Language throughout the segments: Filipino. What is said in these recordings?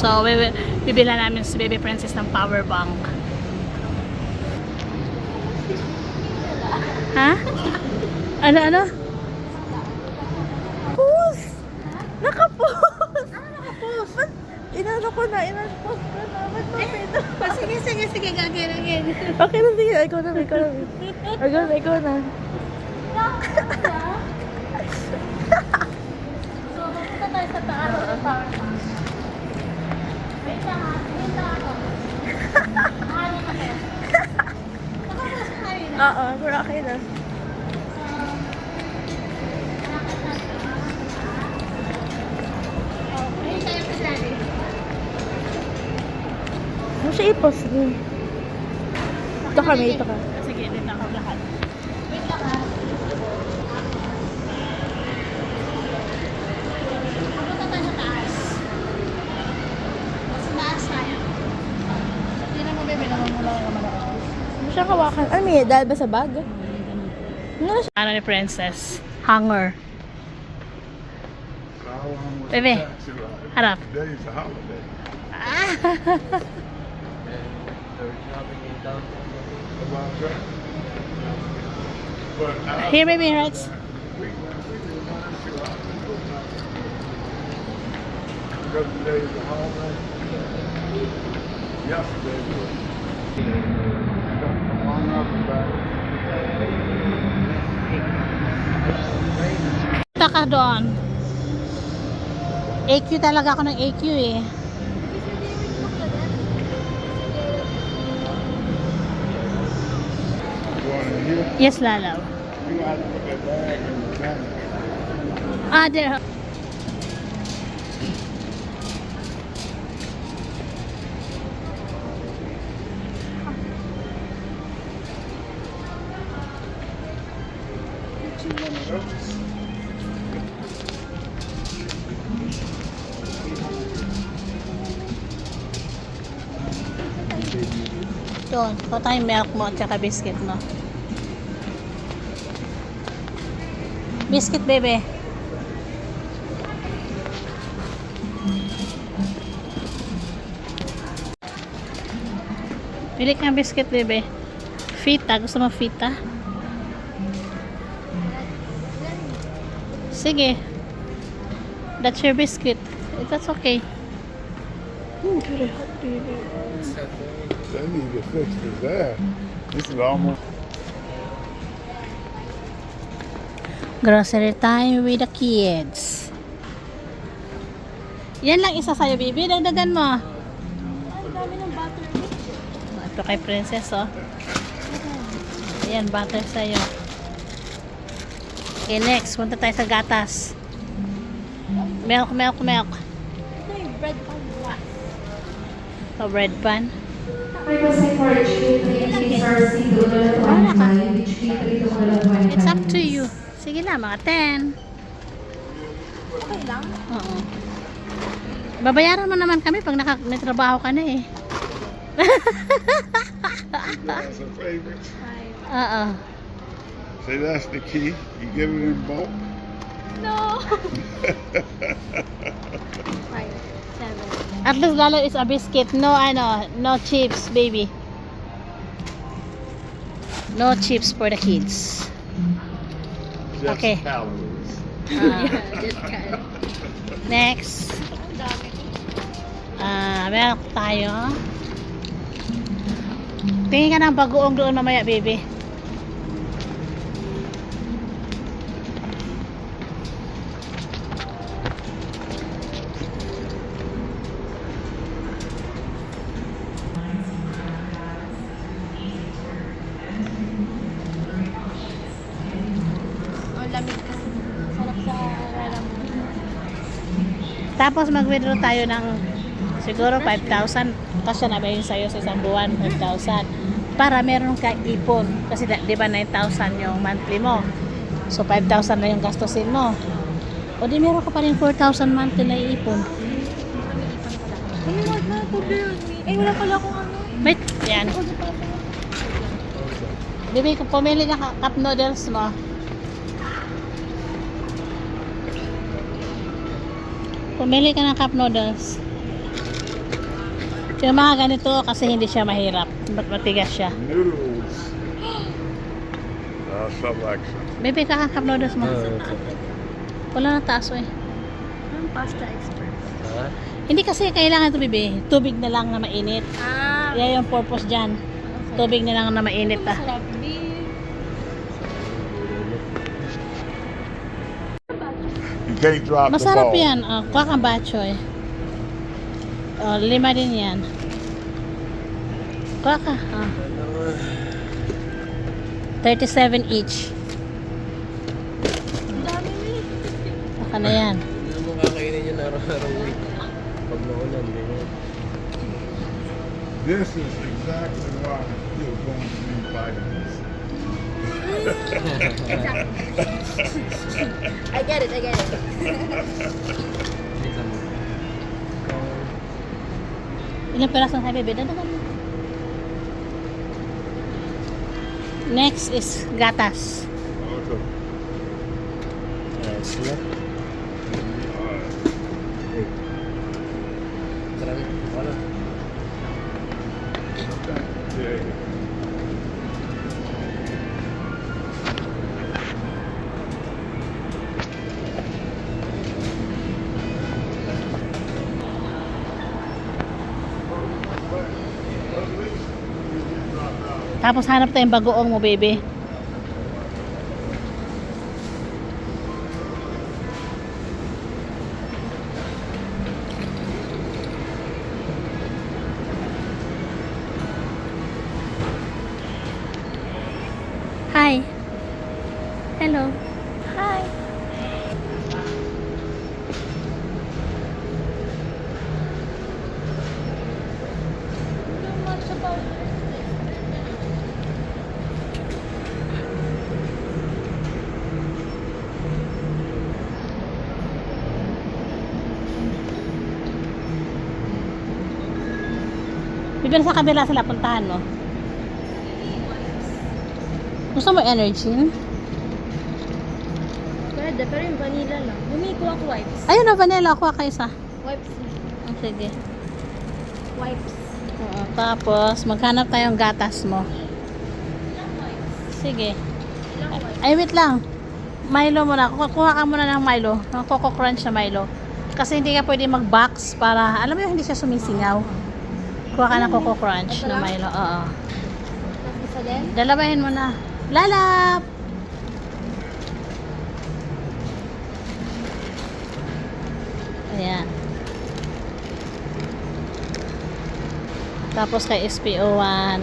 So, bibila namin si Baby Princess ng power bank. Ha? Ano? Post! Naka-post! Naka-post! Inano ko na. Ba't mapito? Sige, gagawin. Okay na, sige. Ikaw na. Ikaw na. So, pupunta tayo sa taas ng power bank. Wait lang ako. Ano ka kaya? Nakapasok tayo na. Oo, pero okay na. Wait tayo pa dali. Ano siya i-post mo? Ito kami. Sige, dito ako lahat. Wait lang ha. Pupunta tayo sa taas. Sa taas tayo. Hindi na mo bebe, namumula ka naman ako. Ano siya kawakan? Ano may dahil ba sa bag? Ano siya? Ano ni Princess? Hanger. Bebe, harap. Today's a holiday. But Here, baby, right? because today's a holiday. Yesterday was. Come on up and back. Punta ka doon. AQ talaga ako ng AQ eh. Going in here, Yes, Lalaw. you don't have to put that bag in the tank. Ah, there. Doon, kuha yung milk mo at saka biscuit mo. Biscuit, bebe. Pili ka ng biscuit, bebe. Fita, gusto mo fita? Sige. That's your biscuit. That's okay. Very hot, baby. They need to fix this ass. This is almost. Grocery time with the kids. Yan lang isa sa'yo, baby. Dagdagan mo. Ang dami ng butter. Ito kay Princess, oh. Ayan, butter sa'yo. Okay, next. Punta tayo sa gatas. Milk. Ito yung bread pan. So, bread pan. It's up to you. Sige na, mga 10. Okay lang. Oo. Babayaran mo naman kami pag may trabaho ka na eh. That's a favorite. Oo. Say that's the key. You give it in bulk. No! 5, 7. At least lalo is a biscuit. No, no chips, baby. No chips for the kids. Just Okay. calories. Just kind of. Next. Ang dami. Meron tayo. Tingin ka ng bagoong doon mamaya, baby. Ang lamig kasi. Sarap sa lalamunan. Tapos mag-withdraw tayo ng siguro 5,000. Kasi na ba yun sa'yo sa isang buwan? 5,000. Para meron ka ipon. Kasi di ba 9,000 yung monthly mo. So 5,000 na yung gastusin mo. O di meron ka pa rin 4,000 monthly na iipon. Ay, wag na. Pobre yun. Ay, wala pala akong ano. Wait, yan. Bibi, kung pumili ka cup noodles mo. Pumili ka ng cup noodles. Yung mga ganito kasi hindi siya mahirap. Matigas siya. Noodles. Selection. Bebe, kakakap noodles mo. Wala na taso eh. Ang pasta expert. Hindi kasi kailangan ito, bebe. Tubig na lang na mainit. Ah, Yan yung purpose dyan. okay. Tubig na lang na mainit ah. Masarap, B. You can't drop Masarap the ball. yan. Kuha kang batchoy. 5 din yan. Kuha ka. 37 each. Ang dami, B. Baka na yan. Hindi mo kakainin yun araw-araw week. Pag naulan, di ba? This is exactly why you're going to need vitamins. I get it, I get it. Tingnan mo. Ilang peraso na tayo, bebe? Dadagan mo. Next is gatas. Okay. Sila. Marami. Wala. Yeah. Tapos hanap tayong bagoong mo, bebe. Hi. Hello. Hi. Bibili sa kabila sila puntahan mo. Gusto mo energy? Pwede, pero yung vanilla lang. Bumili ko ako wipes. Ayun na, vanilla. Kuha ka isa. Wipes. Sige. Wipes. Oo, tapos, maghanap tayong gatas mo. Sige. Ilang wipes? Ay, wait lang. Milo muna. Kuha ka muna ng Milo. Ng Coco Crunch na Milo. Kasi hindi ka pwede mag-box para, alam mo yung hindi siya sumisingaw. Kuha ka ng Coco Crunch na Milo. Oo. Tapos isa din? Dalabahin mo na. Lalap! Ayan. Tapos kay SPO1.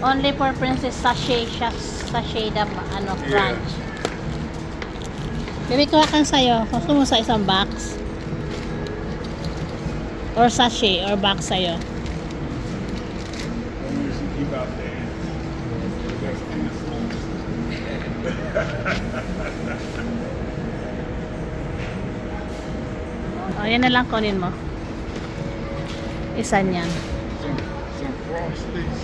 Only for Princess sachet siya. Sachet na ano, Yeah. crunch. Bibig ko kang sayo. Gusto mo sa isang box? Or sachet or box sa'yo. Only if you keep out there. That's innocent. O, yan na lang kunin mo. Isa niyan. Some frosties.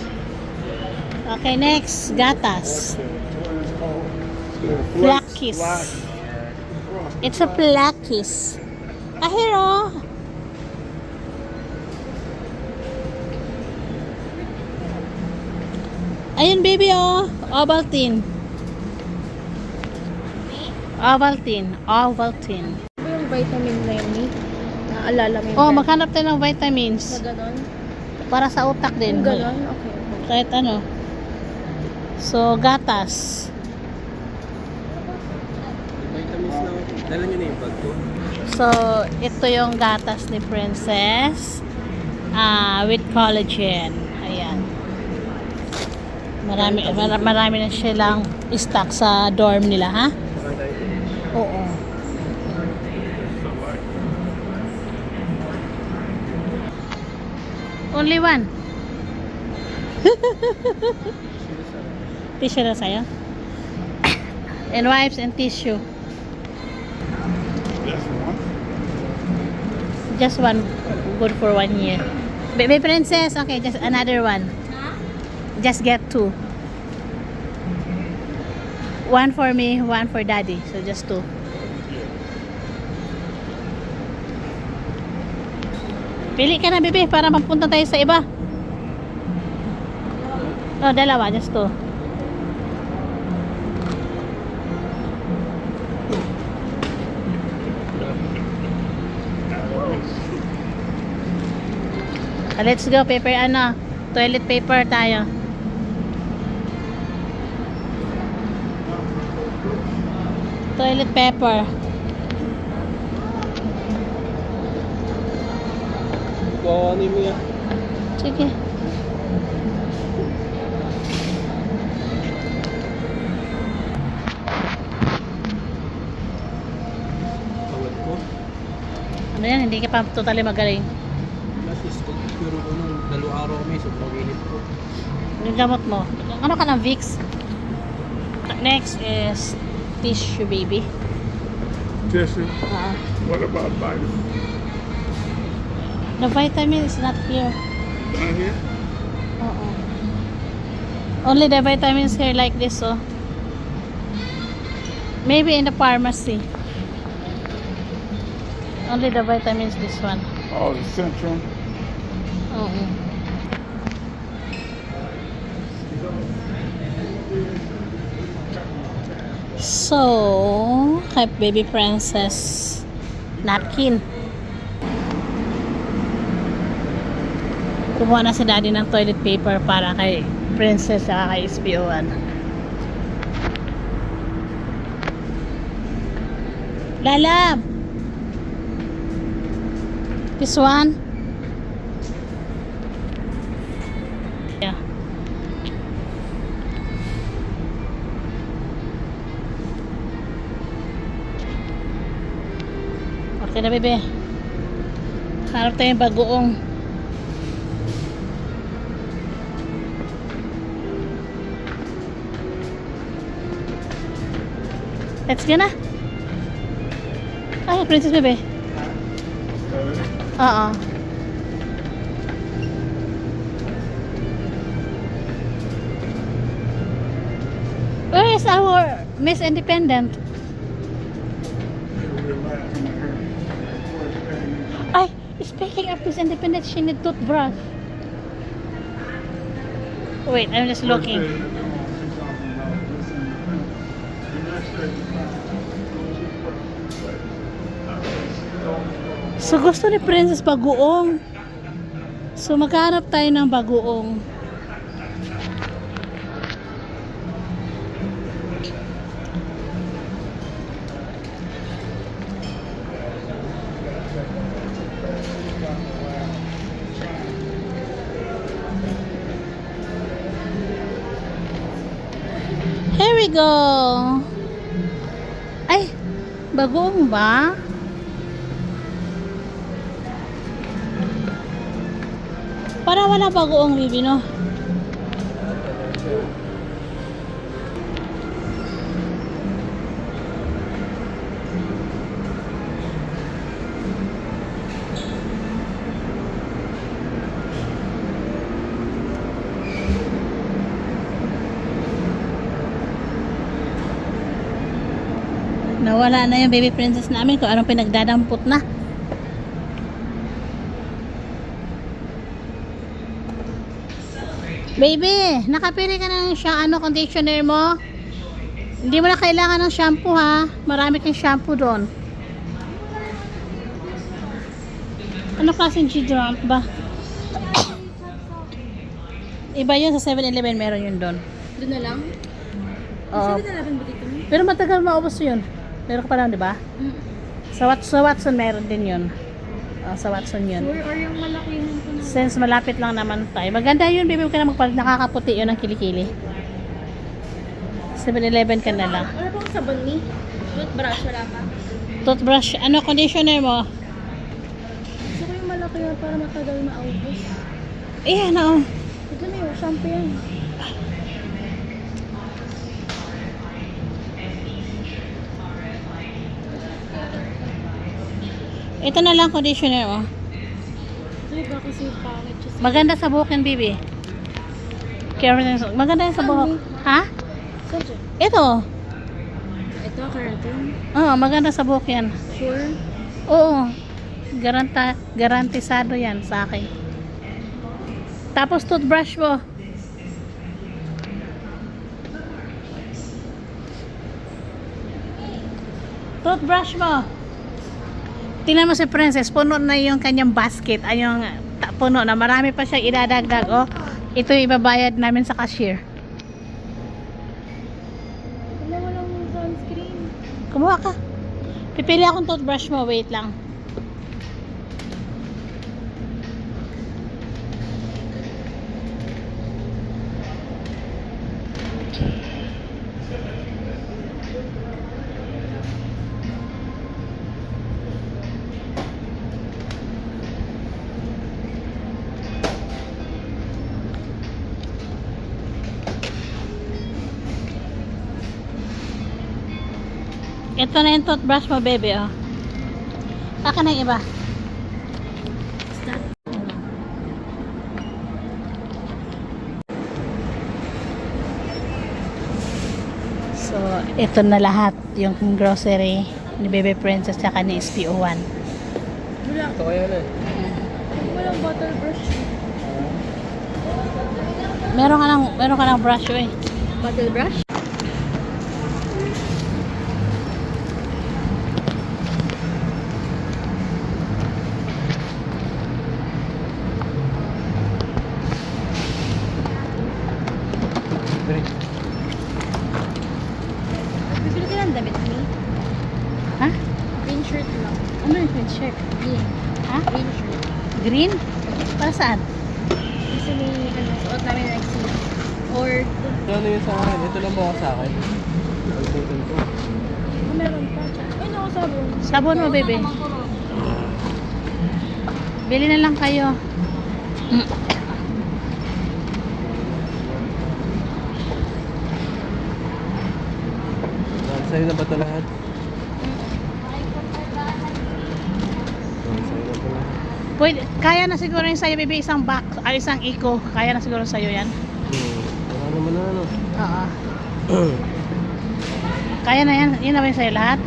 Okay, next. Gatas. What is it called? Flakis. It's a Flakis. Ah, here oh. Ayun, baby oh. Ovaltine. Ovaltine. Ovaltine. Ano yung vitamin na yun, eh? Naalala mo yung Oh, brand? maghanap tayo ng Na vitamins. ganon? Para sa utak din. Yung ganon? Okay. Kahit ano. So, gatas. Vitamins na. Dala nyo na yung bag ko. So, ito yung gatas ni Princess. With collagen. Ayan. Marami na silang stock sa dorm nila, ha? Saka tayo. Oo. Only one. Tissue na sa'yo? And wipes and tissue. That's one. Just one. Good for 1 year. Baby princess, okay, just another one. Just get 2. One for me, one for daddy. So just 2. Pili ka na, bebe, para mapunta tayo sa iba. Oh, dalawa, just two. Let's go, paper ano, toilet paper tayo. Toilet paper. Kuhanin mo yan. Sige. Tawad ko. Ano yan, hindi ka pa totally magaling. Last is ko. Pero ano, 2 araw kami. Sobrang init ko. Yung gamot mo. Ano ka ng Vicks? Next is tissue, baby. Tissue. Uh, What about vitamin? the vitamin is not here. Down here? Only the vitamins here like this, so maybe in the pharmacy. Only the vitamins this one. Oh, the Centrum. Oo. So, kay baby princess napkin. Kumuha na si daddy ng toilet paper para kay princess at kay SPO1. Lalab! This one? Yeah. Okay na, bebe. Harap tayong bagoong. Let's go na. Ay, princess bebe. Oo. Where is our Miss Independent? Ay, speaking of Miss Independent, she need toothbrush. Wait, I'm just looking. So gusto ni Princess bagoong. So maghanap tayo ng bagoong. Here we go. Ay, bagoong ba? Para wala bagoong, bibi, no? Nawala na yung baby princess namin kung anong pinagdadampot na. Baby, nakapili ka ng conditioner mo? Hindi mo na kailangan ng shampoo, ha? Marami kang shampoo doon. Ano klaseng deodorant ba? Iba yun sa 7-Eleven, meron yun doon. Doon na lang? Oo. Sino na lang ba dito? Pero matagal maubos yun. Meron ka pa lang, di ba? Sa Watson meron din yun. Sa Watson yun. Sure, or yung malaki yung ito na. Since malapit lang naman tayo. Maganda yun, baby. Huwag ka na nakakaputi yun ng kilikili. 7-Eleven ka na lang. Wala pang sabon ni? Toothbrush, wala pa. Toothbrush. Ano conditioner mo? Gusto ko yung malaki yun para matagal maubos. Eh, ano? Ito na yung shampoo yan. Ito na lang conditioner mo. Ay, ba kasi pangit siya. Maganda sa buhok yan, baby. Maganda yan sa buhok. Ha? Saan siya? Ito. Ito, keratin. Oo, maganda sa buhok yan. Sure. Oo. Garantisado yan sa akin. Tapos toothbrush mo. Toothbrush mo. Tingnan mo si Princess, puno na yung kanyang basket. Ay yung puno na. Marami pa siyang idadagdag. Oh, ito yung ibabayad namin sa cashier. Wala, walang sunscreen. Kumuha ka. Pipili akong toothbrush mo. Wait lang. Ito na yung toothbrush mo, baby, oh. Saka na yung iba. So, ito na lahat yung grocery ni Baby Princess tsaka ni SPO1. Wala. Ito kaya na eh. Walang bottle brush. Meron ka ng brush, eh. Bottle brush? Bibili ka ng damit ni? Ha? Green shirt lang. Ano yung green shirt? Green. Ha? Green shirt. Green? Para saan? Kasi may suot namin next week. Or, Ano yun sa akin? Ito lang ba sa akin? Pagputin ko. meron pa. Ay, naku, sabon. Sabon mo, baby. Bili na lang kayo. Sa'yo na ba ito lahat? Sa'yo na ito lahat. Pwede, kaya na siguro yung sa'yo, baby, isang box, ay isang eco. Kaya na siguro sa'yo yan. Wala naman na ano. Oo. Kaya na yan. Yun na ba yung sa'yo lahat?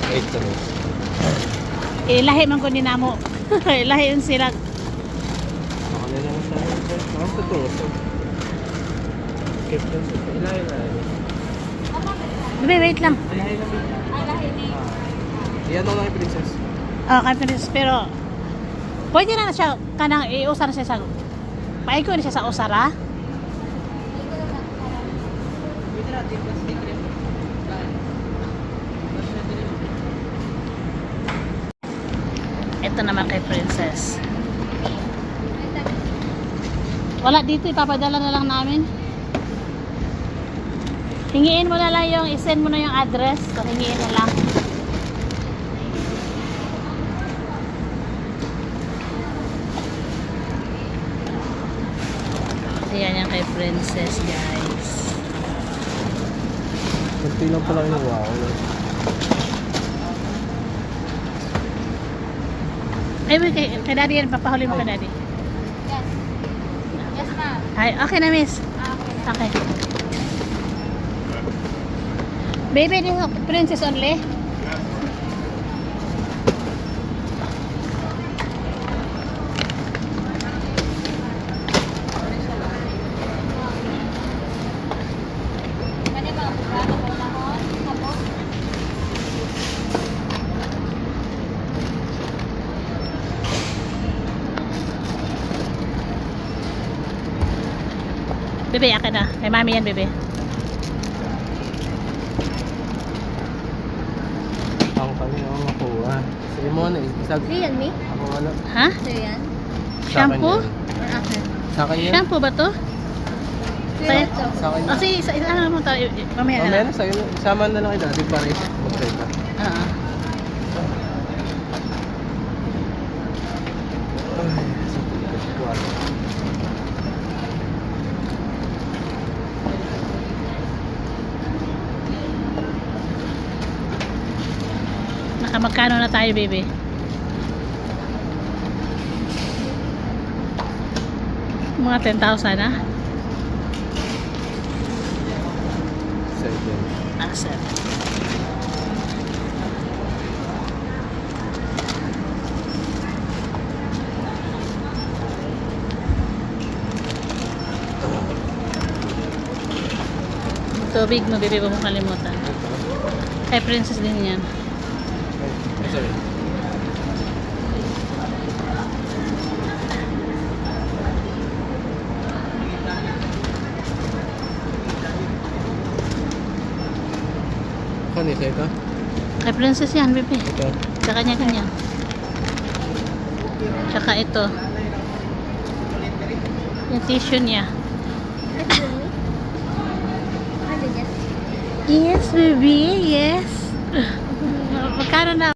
Wait ka rin. Lahi man ko din namo. Lahi yun sila. Baka na lang sa akin. Baka sa tuso. Keep them sa ilahin na. Baby, wait lang. Ilahin na. Iyan ako lang yung princess. Kay Princess, pero pwede na siya, kanang iusar siya sa, paiko na siya sa usara. Ito naman kay Princess. Wala dito, ipapadala na lang namin. Hingiin mo na lang yung, isend mo na yung address. So, hingiin na lang. Ayan yan kay Princess, guys. Kunti lang pala yung wow. Ay, wait, kay Daddy yan. Papahuli mo kay Daddy. Yes. Yes, ma'am. Ay, okay na, miss. Okay. Okay. Baby, this is Princess only. Ano ba? Ano ba na ako? Tapos? Bebe, akin na. Kay mami yan, bebe. Ako kami ako makuha. Sige mo na, isag. Sa'yo yan, me? Ako wala. Ha? Sa'yo yan? Shampoo? Or akin? Sa akin yan. Shampoo ba to? Sa'yo Sa'yo? ito. Sa akin yan. Kasi ano mo tayo, mamaya na Mamaya lang. na sa'yo. Isama na lang kita. Di pares. Mag-try ka. Oo. Ay, sa kuwan. Nakamagkano na tayo, baby? Mga 10,000 na. 7. Ah, 7. Tubig mo, baby, huwag mo kalimutan. Kay princess din yan. Ay, sorry. Kanisa ito? Kay princess yan, baby. Ito. Sa kanya-kanya. Tsaka ito. Yung tissue niya. Yes, baby. Yes. Magkano na?